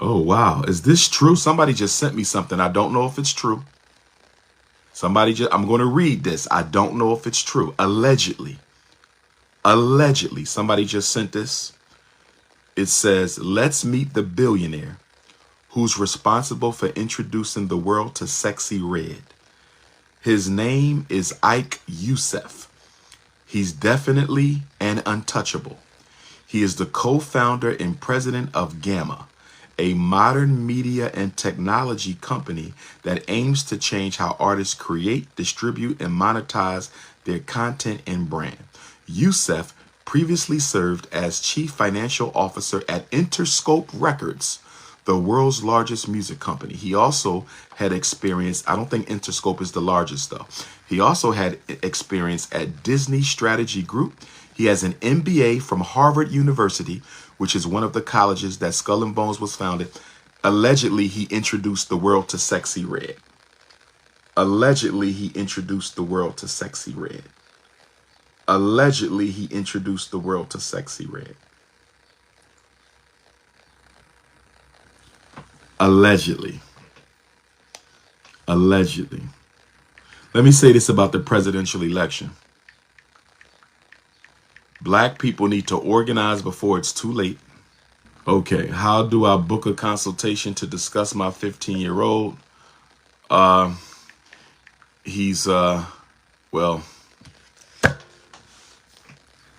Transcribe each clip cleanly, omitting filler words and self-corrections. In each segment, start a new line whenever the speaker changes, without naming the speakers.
Oh, wow. Is this true? Somebody just sent me something. I don't know if it's true. I'm going to read this. I don't know if it's true. Allegedly, somebody just sent this. It says, let's meet the billionaire who's responsible for introducing the world to Sexyy Red. His name is Ike Youssef. He's definitely an untouchable. He is the co-founder and president of Gamma, a modern media and technology company that aims to change how artists create, distribute, and monetize their content and brand. Youssef previously served as chief financial officer at Interscope Records, the world's largest music company. He also had experience, I don't think Interscope is the largest though. He also had experience at Disney Strategy Group. He has an MBA from Harvard University, which is one of the colleges that Skull and Bones was founded. Allegedly, he introduced the world to Sexyy Red. Allegedly, he introduced the world to Sexyy Red. Allegedly, he introduced the world to Sexyy Red. Allegedly. Allegedly. Let me say this about the presidential election. Black people need to organize before it's too late. Okay, how do I book a consultation to discuss my 15-year-old? Well,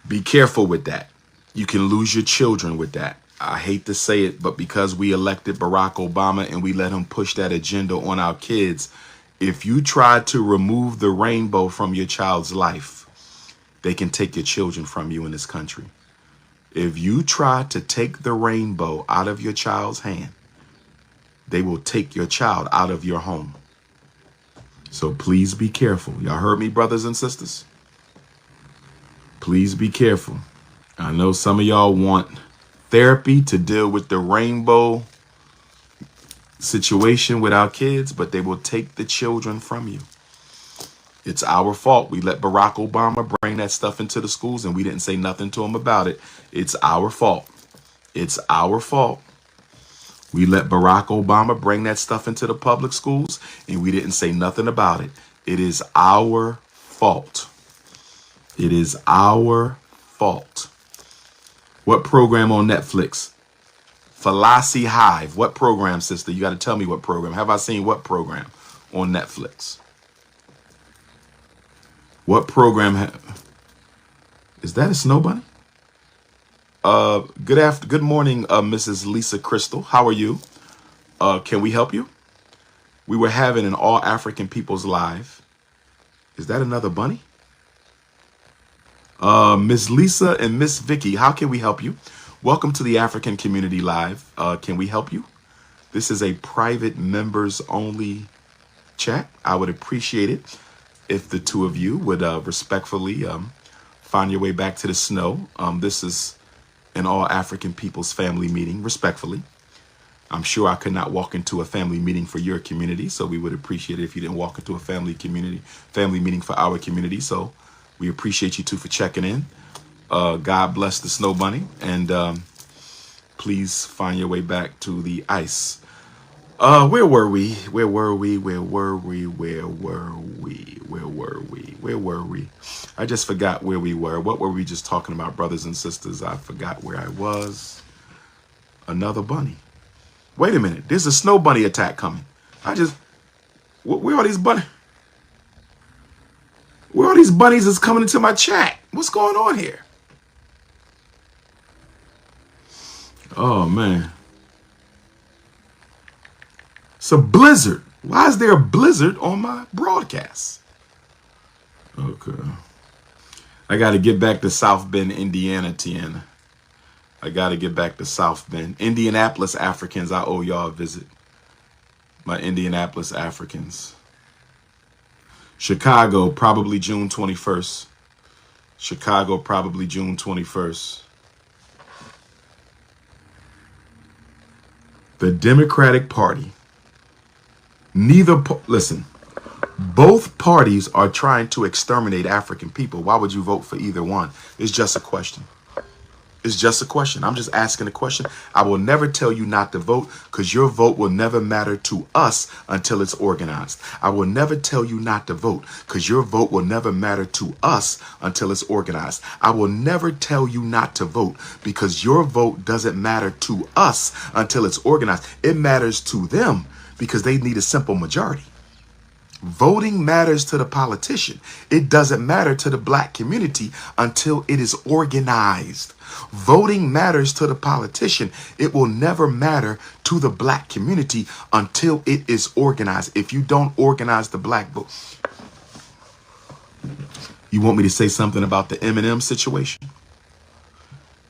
be careful with that. You can lose your children with that. I hate to say it, but because we elected Barack Obama and we let him push that agenda on our kids, if you try to remove the rainbow from your child's life, they can take your children from you in this country. If you try to take the rainbow out of your child's hand, they will take your child out of your home. So please be careful. Y'all heard me, brothers and sisters? Please be careful. I know some of y'all want therapy to deal with the rainbow situation with our kids, but they will take the children from you. It's our fault. We let Barack Obama bring that stuff into the schools and we didn't say nothing to him about it. It's our fault. It's our fault. We let Barack Obama bring that stuff into the public schools and we didn't say nothing about it. It is our fault. It is our fault. What program on Netflix? Fallacy Hive. What program, sister? You got to tell me what program. Have I seen what program on Netflix? What program? Is that a snow bunny? Good morning, Mrs. Lisa Crystal. How are you? Can we help you? We were having an All African Peoples Live. Is that another bunny? Miss Lisa and Miss Vicky, how can we help you? Welcome to the African Community Live. Can we help you? This is a private members only chat. I would appreciate it if the two of you would respectfully find your way back to the snow. This is an All African Peoples family meeting, respectfully. I'm sure I could not walk into a family meeting for your community, so we would appreciate it if you didn't walk into a family meeting for our community. So we appreciate you two for checking in. God bless the snow bunny, and please find your way back to the ice. Where were we? I just forgot where we were. What were we just talking about, brothers and sisters? I forgot where I was. Another bunny. Wait a minute. There's a snow bunny attack coming. Where are these bunnies? Where are these bunnies that's coming into my chat? What's going on here? Oh, man. It's a blizzard. Why is there a blizzard on my broadcast? Okay. I got to get back to South Bend, Indiana, Tiana. I got to get back to South Bend. Indianapolis Africans, I owe y'all a visit. My Indianapolis Africans. Chicago, probably June 21st. Chicago, probably June 21st. The Democratic Party. Listen, both parties are trying to exterminate African people. Why would you vote for either one? It's just a question. It's just a question. I'm just asking a question. I will never tell you not to vote because your vote will never matter to us until it's organized. I will never tell you not to vote because your vote will never matter to us until it's organized. I will never tell you not to vote because your vote doesn't matter to us until it's organized. It matters to them because they need a simple majority. Voting matters to the politician. It doesn't matter to the black community until it is organized. Voting matters to the politician. It will never matter to the black community until it is organized. If you don't organize the black vote, you want me to say something about the Eminem situation?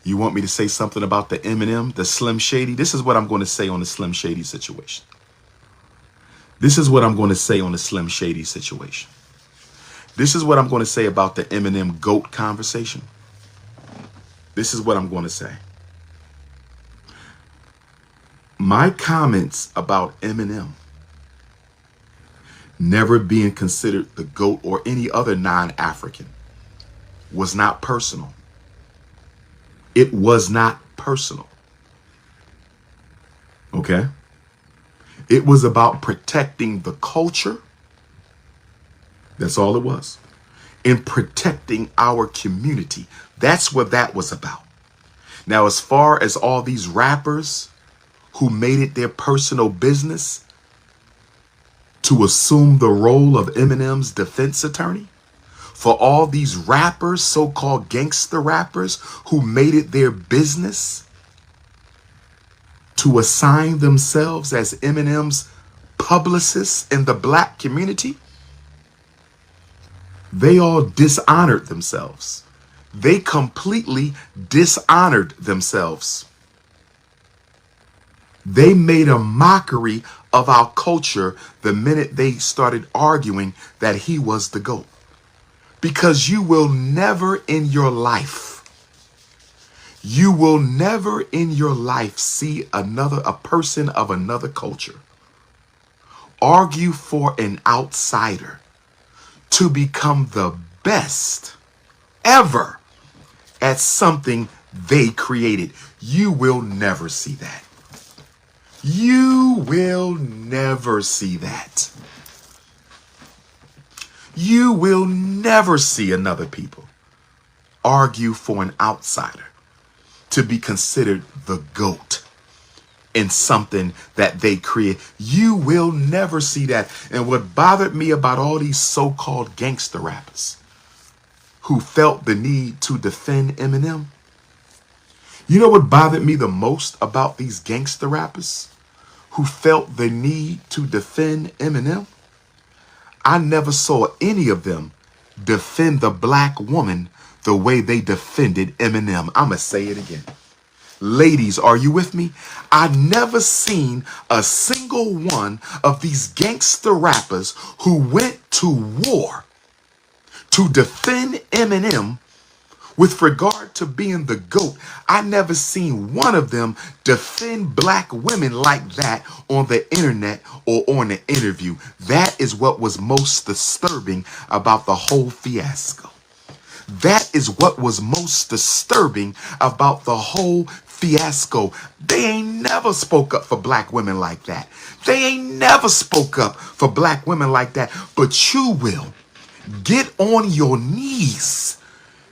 You want me to say something about the Eminem, the Slim Shady? This is what I'm going to say on the Slim Shady situation. This is what I'm going to say on the Slim Shady situation. This is what I'm going to say about the Eminem GOAT conversation. This is what I'm going to say. My comments about Eminem never being considered the GOAT or any other non-African was not personal. It was not personal. Okay? It was about protecting the culture. That's all it was. And protecting our community. That's what that was about. Now, as far as all these rappers who made it their personal business to assume the role of Eminem's defense attorney, for all these rappers, so-called gangster rappers, who made it their business to assign themselves as Eminem's publicists in the black community, they all dishonored themselves. They completely dishonored themselves. They made a mockery of our culture the minute they started arguing that he was the GOAT. Because you will never in your life, see a person of another culture argue for an outsider to become the best ever at something they created. You will never see that. You will never see that. You will never see another people argue for an outsider to be considered the GOAT in something that they create. You will never see that. And what bothered me about all these so-called gangster rappers who felt the need to defend Eminem, you know what bothered me the most about these gangster rappers who felt the need to defend Eminem? I never saw any of them defend the black woman the way they defended Eminem. I'm going to say it again. Ladies, are you with me? I never seen a single one of these gangster rappers who went to war to defend Eminem with regard to being the GOAT. I never seen one of them defend black women like that on the internet or on an interview. That is what was most disturbing about the whole fiasco. That is what was most disturbing about the whole fiasco. They ain't never spoke up for black women like that. They ain't never spoke up for black women like that. But you will get on your knees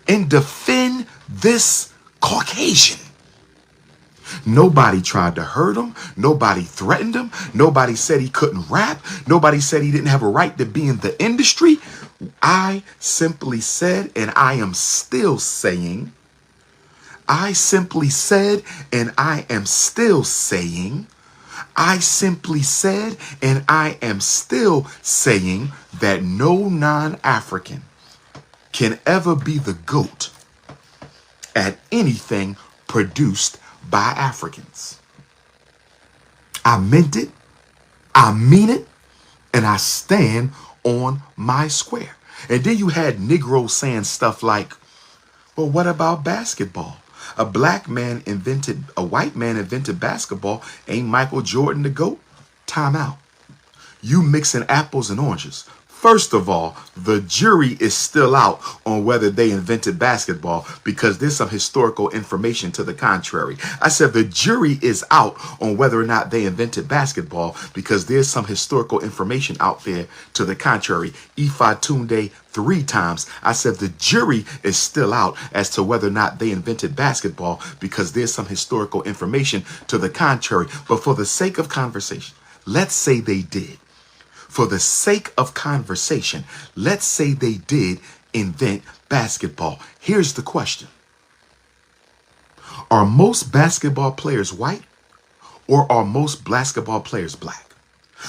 and defend this Caucasian. Nobody tried to hurt him. Nobody threatened him. Nobody said he couldn't rap. Nobody said he didn't have a right to be in the industry. I simply said, and I am still saying, I simply said, and I am still saying, I simply said, and I am still saying that no non-African can ever be the GOAT at anything produced by Africans. I meant it, I mean it, and I stand on my square. And then you had Negroes saying stuff like, well, what about basketball? A white man invented basketball. Ain't Michael Jordan the GOAT? Time out. You mixing apples and oranges. First of all, the jury is still out on whether they invented basketball because there's some historical information to the contrary. I said the jury is out on whether or not they invented basketball because there's some historical information out there to the contrary. Ifa Tunde 3 times. I said the jury is still out as to whether or not they invented basketball because there's some historical information to the contrary. But for the sake of conversation, let's say they did. For the sake of conversation, let's say they did invent basketball. Here's the question. Are most basketball players white or are most basketball players black?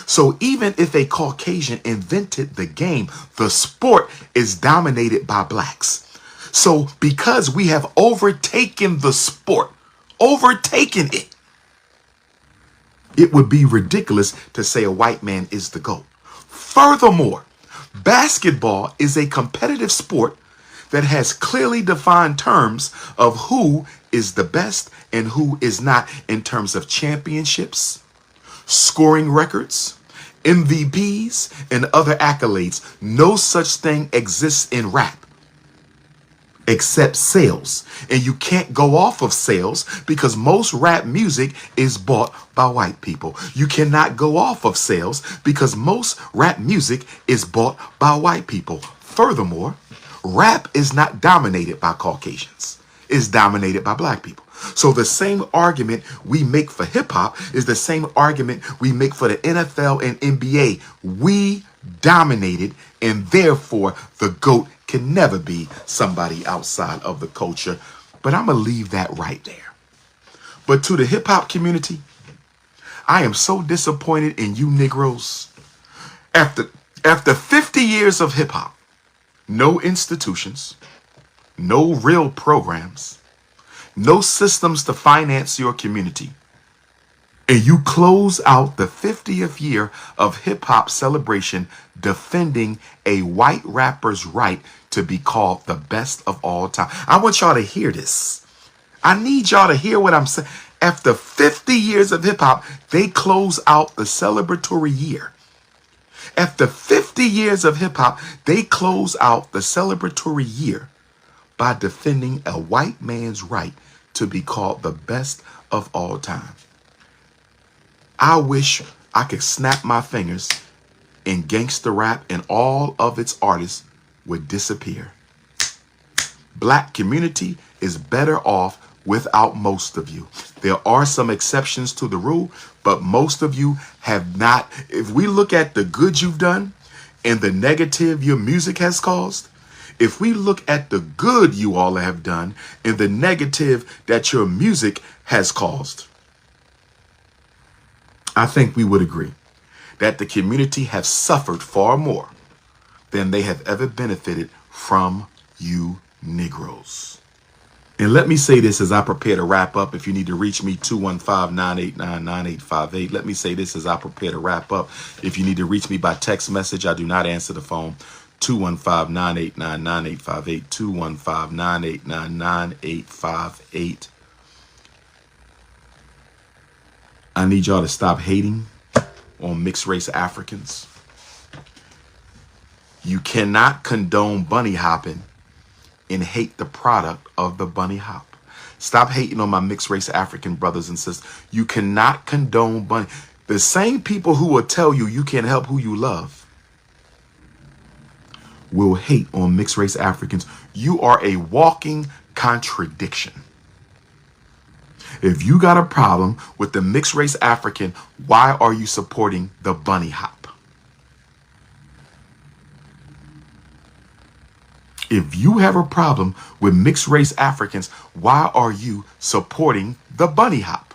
So even if a Caucasian invented the game, the sport is dominated by blacks. So because we have overtaken the sport, overtaken it, it would be ridiculous to say a white man is the GOAT. Furthermore, basketball is a competitive sport that has clearly defined terms of who is the best and who is not in terms of championships, scoring records, MVPs, and other accolades. No such thing exists in rap except sales. And you can't go off of sales because most rap music is bought by white people. You cannot go off of sales because most rap music is bought by white people. Furthermore, rap is not dominated by Caucasians. It's dominated by black people. So the same argument we make for hip hop is the same argument we make for the NFL and NBA. We dominated, and therefore the GOAT can never be somebody outside of the culture. But I'm going to leave that right there. But to the hip hop community, I am so disappointed in you Negroes. After 50 years of hip hop, no institutions, no real programs, no systems to finance your community, and you close out the 50th year of hip hop celebration defending a white rapper's right to be called the best of all time. I want y'all to hear this. I need y'all to hear what I'm saying. After 50 years of hip hop, they close out the celebratory year. After 50 years of hip hop, they close out the celebratory year by defending a white man's right to be called the best of all time. I wish I could snap my fingers and gangster rap and all of its artists would disappear. Black community is better off without most of you. There are some exceptions to the rule, but most of you have not. If we look at the good you've done and the negative your music has caused, if we look at the good you all have done and the negative that your music has caused, I think we would agree that the community has suffered far more than they have ever benefited from you Negroes. And let me say this as I prepare to wrap up. If you need to reach me, 215-989-9858. Let me say this as I prepare to wrap up. If you need to reach me by text message, I do not answer the phone. 215-989-9858. 215-989-9858. I need y'all to stop hating on mixed race Africans. You cannot condone bunny hopping and hate the product of the bunny hop. Stop hating on my mixed race African brothers and sisters. You cannot condone bunny. The same people who will tell you you can't help who you love will hate on mixed race Africans. You are a walking contradiction. If you got a problem with the mixed race African, why are you supporting the bunny hop? If you have a problem with mixed race Africans, why are you supporting the bunny hop?